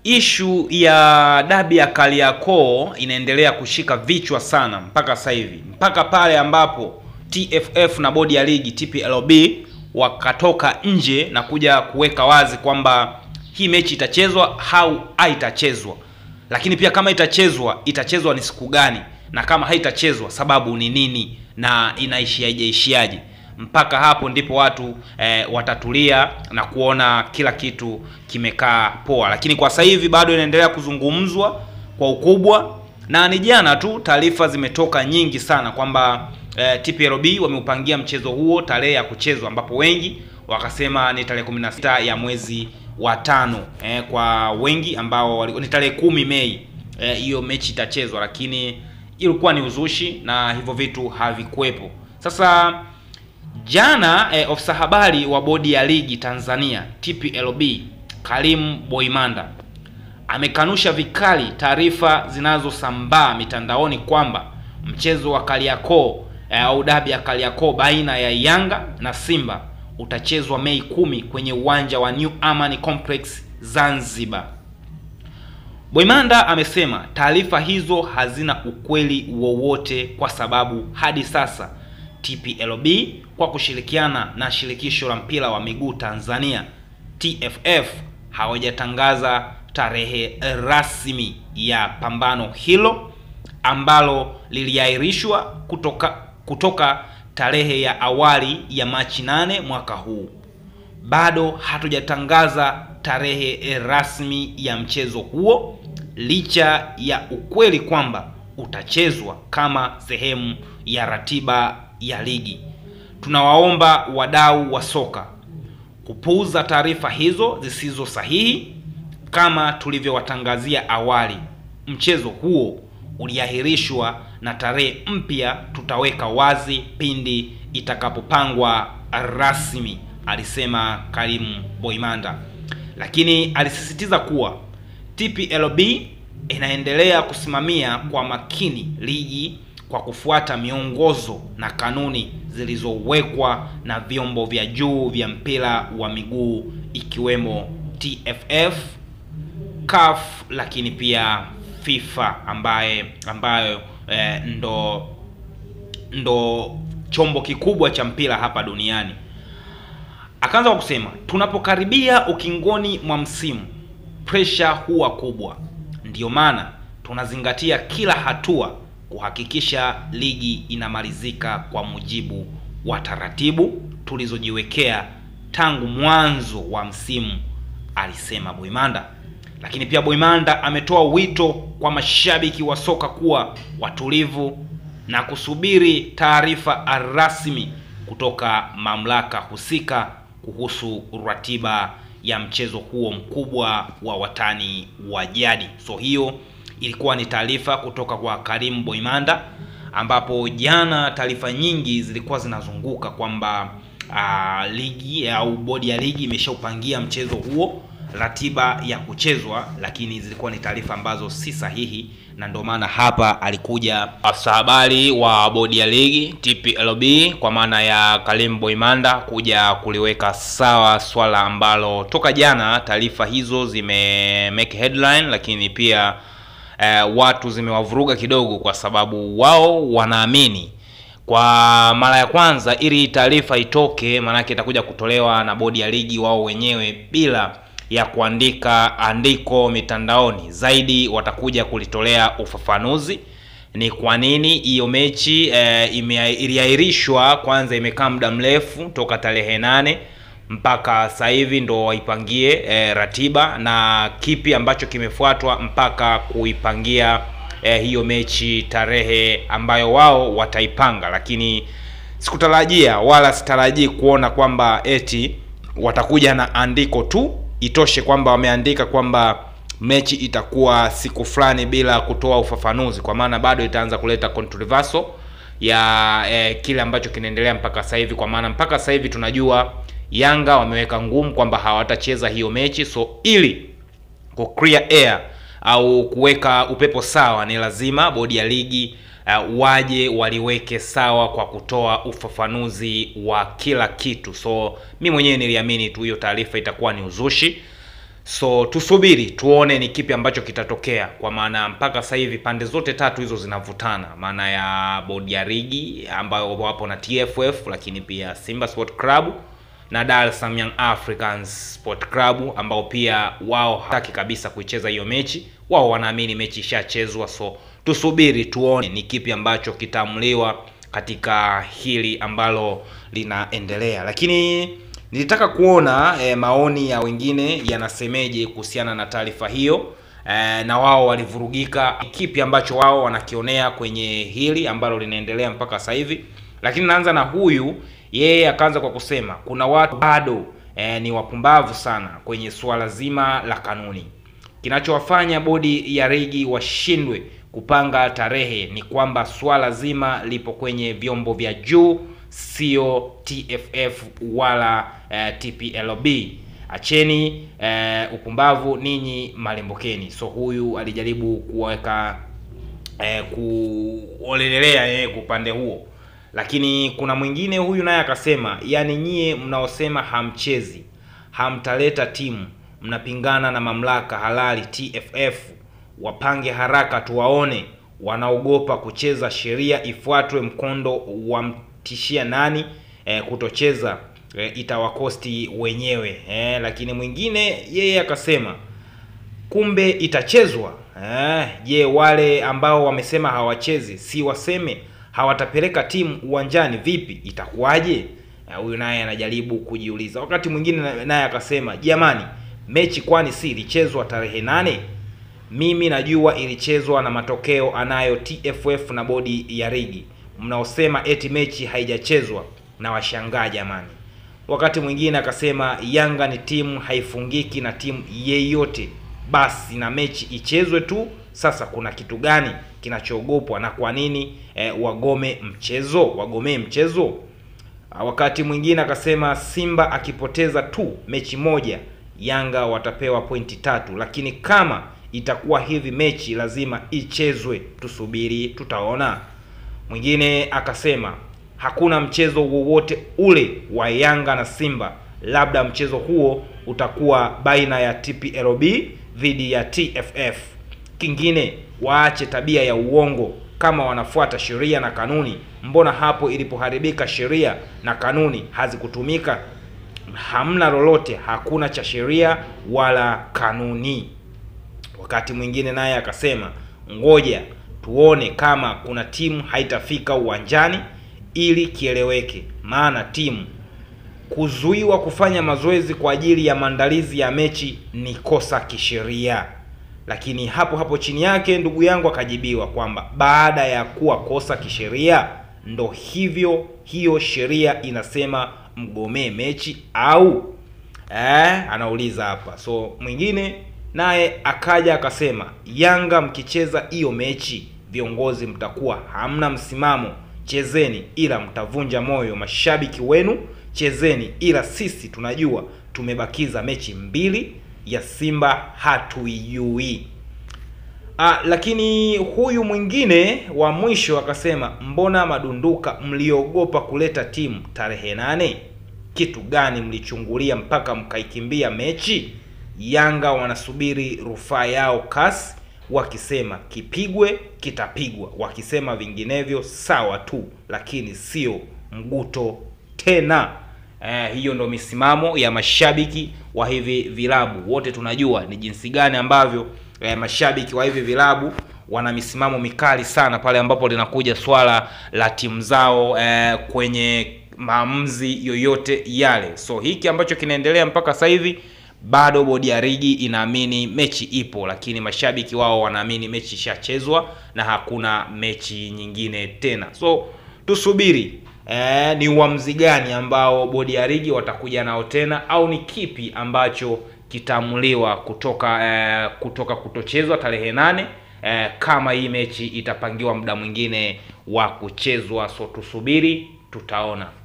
Ishu ya dabi ya Kariakoo inaendelea kushika vichwa sana mpaka sasa hivi. Mpaka pale ambapo TFF na bodi ya ligi TPLB wakatoka nje na kuja kuweka wazi kwamba hii mechi itachezwa au haitachezwa. Lakini pia kama itachezwa ni siku gani, na kama haitachezwa sababu ni nini na inaishiaje. Mpaka hapo ndipo watu watatulia na kuona kila kitu kimekaa poa. Lakini kwa sasa hivi bado inaendelea kuzungumzwa kwa ukubwa, na ni jana tu taarifa zimetoka nyingi sana kwamba TPLB wameupangia mchezo huo tarehe ya kuchezwa, ambapo wengi wakasema ni tarehe 16 ya mwezi wa 5, kwa wengi ambao ni tarehe 10 Mei hiyo mechi itachezwa, lakini ilikuwa ni uzushi na hivyo vitu havikuepo. Sasa jana ofisa habari wa bodi ya ligi Tanzania TPLB Karim Boimanda amekanusha vikali taarifa zinazosambaa mitandaoni kwamba mchezo wa Kariakoo au dabi ya Kariakoo baina ya Yanga na Simba utachezwa Mei 10 kwenye uwanja wa New Amani Complex Zanzibar. Boimanda amesema taarifa hizo hazina ukweli wowote kwa sababu hadi sasa TPLB kwa kushirikiana na shirikisho la mpira wa miguu Tanzania TFF hawajatangaza tarehe rasmi ya pambano hilo ambalo liliahirishwa kutoka tarehe ya awali ya Machi 8 mwaka huu. Bado hatujatangaza tarehe rasmi ya mchezo huo licha ya ukweli kwamba utachezwa kama sehemu ya ratiba ya ligi. Tunawaomba wadau wa soka kupuuza taarifa hizo zisizo sahihi. Kama tulivyowatangazia awali, mchezo huo uliahirishwa na tarehe mpya tutaweka wazi pindi itakapopangwa rasmi, alisema Karim Boimanda. Lakini alisisitiza kuwa TPLB inaendelea kusimamia kwa makini ligi kwa kufuata miongozo na kanuni zilizowekwa na vyombo vya juu vya mpira wa miguu ikiwemo TFF, CAF, lakini pia FIFA ambayo ndo chombo kikubwa cha mpira hapa duniani. Akaanza kwa kusema, tunapokaribia ukingoni mwa msimu, pressure huwa kubwa. Ndiyo maana tunazingatia kila hatua kuhakikisha ligi inamalizika kwa mujibu wa taratibu tulizojiwekea tangu mwanzo wa msimu, alisema Boimanda. Lakini pia Boimanda ametoa wito kwa mashabiki wa soka kuwa watulivu na kusubiri taarifa rasmi kutoka mamlaka husika kuhusu ratiba ya mchezo huo mkubwa wa watani wa jadi. So hiyo ilikuwa ni taarifa kutoka kwa Karim Boimanda, ambapo jana taarifa nyingi zilikuwa zinazunguka kwamba ligi au bodi ya ligi imeshaupangia mchezo huo ratiba ya kuchezwa, lakini zilikuwa ni taarifa ambazo si sahihi, na ndio maana hapa alikuja afisa habari wa bodi ya ligi TPLB kwa maana ya Karim Boimanda kuja kuliweka sawa swala ambalo toka jana taarifa hizo zime make headline, lakini pia watu zimewavuruga kidogo, kwa sababu wao wanaamini kwa mara ya kwanza ili taarifa itoke manake itakuja kutolewa na bodi ya ligi wao wenyewe bila ya kuandika andiko mitandaoni. Zaidi watakuja kulitolea ufafanuzi ni kwa nini hiyo mechi iliahirishwa. Kwanza imekaa muda mrefu toka tarehe 8 mpaka sasa hivi ndo waipangie ratiba, na kipi ambacho kimefuatwa mpaka kuipangia hiyo mechi tarehe ambayo wao wataipanga. Lakini sikutarajia wala sitarajii kuona kwamba eti watakuja na andiko tu, itoshe kwamba wameandika kwamba mechi itakuwa siku fulani bila kutoa ufafanuzi, kwa maana bado itaanza kuleta controversy ya kile ambacho kinaendelea mpaka sasa hivi. Kwa maana mpaka sasa hivi tunajua Yanga wameweka ngumu kwamba hawatacheza hiyo mechi, so ili ku clear air au kuweka upepo sawa ni lazima bodi ya ligi waje waliweke sawa kwa kutoa ufafanuzi wa kila kitu. So mimi mwenyewe niliamini tu hiyo taarifa itakuwa ni uzushi. So tusubiri tuone ni kipi ambacho kitatokea, kwa maana mpaka sasa hivi pande zote tatu hizo zinavutana, maana ya bodi ya ligi ambayo wapo na TFF, lakini pia Simba Sport Club na Dar es Salaam Young Africans Sport Club ambao pia wao hataki kabisa kuicheza hiyo mechi. Wao wanaamini mechi ishachezwa. So tusubiri tuone ni kipi ambacho kitaamuliwa katika hili ambalo linaendelea. Lakini nilitaka kuona maoni ya wengine yanasemeje kuhusiana na taarifa hiyo, na wao walivurugika kipi ambacho wao wanakionea kwenye hili ambalo linaendelea mpaka sasa hivi. Lakini naanza na huyu, yeye akaanza kwa kusema kuna watu bado ni wapumbavu sana kwenye suala zima la kanuni. Kinachowafanya bodi ya ligi washindwe kupanga tarehe ni kwamba swala zima lipo kwenye vyombo vya juu, sio TFF wala TPLB. Acheni upumbavu ninyi malembokeni. So huyu alijaribu kuweka kuolelelea kupande huo. Lakini kuna mwingine huyu naye akasema, yani nyie mnaosema hamchezi, hamtaleta timu, mnapingana na mamlaka halali TFF. Wapange haraka tuwaone, wanaogopa kucheza, sheria ifuatwe, mkondo wamtishia nani kutocheza itawakosti wenyewe. Lakini mwingine yeye akasema kumbe itachezwa. Je, wale ambao wamesema hawachezi si waseme hawatapeleka timu uwanjani, vipi itakuwaje? Huyu naye anajaribu kujiuliza. Wakati mwingine naye akasema, jamani, mechi kwani si ilichezwa tarehe 8? Mimi najua ilichezwa na matokeo anayo TFF na bodi ya ligi. Mnaosema eti mechi haijachezwa na washangaa jamani. Wakati mwingine akasema Yanga ni timu haifungiki na timu yeyote, basi na mechi ichezwe tu. Sasa kuna kitu gani kinachoogopwa, na kwa nini wagomee mchezo? Wakati mwingine akasema Simba akipoteza tu mechi moja, Yanga watapewa pointi 3, lakini kama itakuwa hivi mechi lazima ichezwe, tusubiri tutaona. Mwingine akasema hakuna mchezo wowote ule wa Yanga na Simba, labda mchezo huo utakuwa baina ya TPLB dhidi ya TFF. Kingine, waache tabia ya uongo, kama wanafuata sheria na kanuni, mbona hapo ilipoharibika sheria na kanuni hazikutumika? Hamna lolote, hakuna cha sheria wala kanuni. Wakati mwingine naye akasema ngoja tuone kama kuna timu haitafika uwanjani ili kieleweke, maana timu kuzuiwa kufanya mazoezi kwa ajili ya maandalizi ya mechi ni kosa kisheria. Lakini hapo chini yake ndugu yangu akajibiwa kwamba baada ya kuwa kosa kisheria, ndo hivyo hiyo sheria inasema mgomee mechi au anauliza hapa. So mwingine naye akaja akasema Yanga mkicheza hiyo mechi, viongozi mtakuwa hamna msimamo, chezeni ila mtavunja moyo mashabiki wenu, chezeni ila sisi tunajua tumebakiza mechi 2 ya Simba hatuijui. Lakini huyu mwingine wa mwisho akasema mbona madunduka mliogopa kuleta timu tarehe 8? Kitu gani mlichungulia mpaka mkaikimbia mechi? Yanga wanasubiri rufaa yao kasi, wakisema kipigwe kitapigwa, wakisema vinginevyo sawa tu, lakini sio mguto tena. Hiyo ndo misimamo ya mashabiki wa hivi vilabu. Wote tunajua ni jinsi gani ambavyo mashabiki wa hivi vilabu wana misimamo mikali sana pale ambapo linakuja swala la timu zao kwenye maamuzi yoyote yale. So hiki ambacho kinaendelea mpaka sasa hivi, bado bodi ya ligi inaamini mechi ipo, lakini mashabiki wao wanaamini mechi ishachezwa na hakuna mechi nyingine tena. So tusubiri ni uamuzi gani ambao bodi ya ligi watakuja nao tena, au ni kipi ambacho kitaamuliwa kutoka kutochezwa tarehe 8 kama hii mechi itapangiwa muda mwingine wa kuchezwa. So tusubiri tutaona.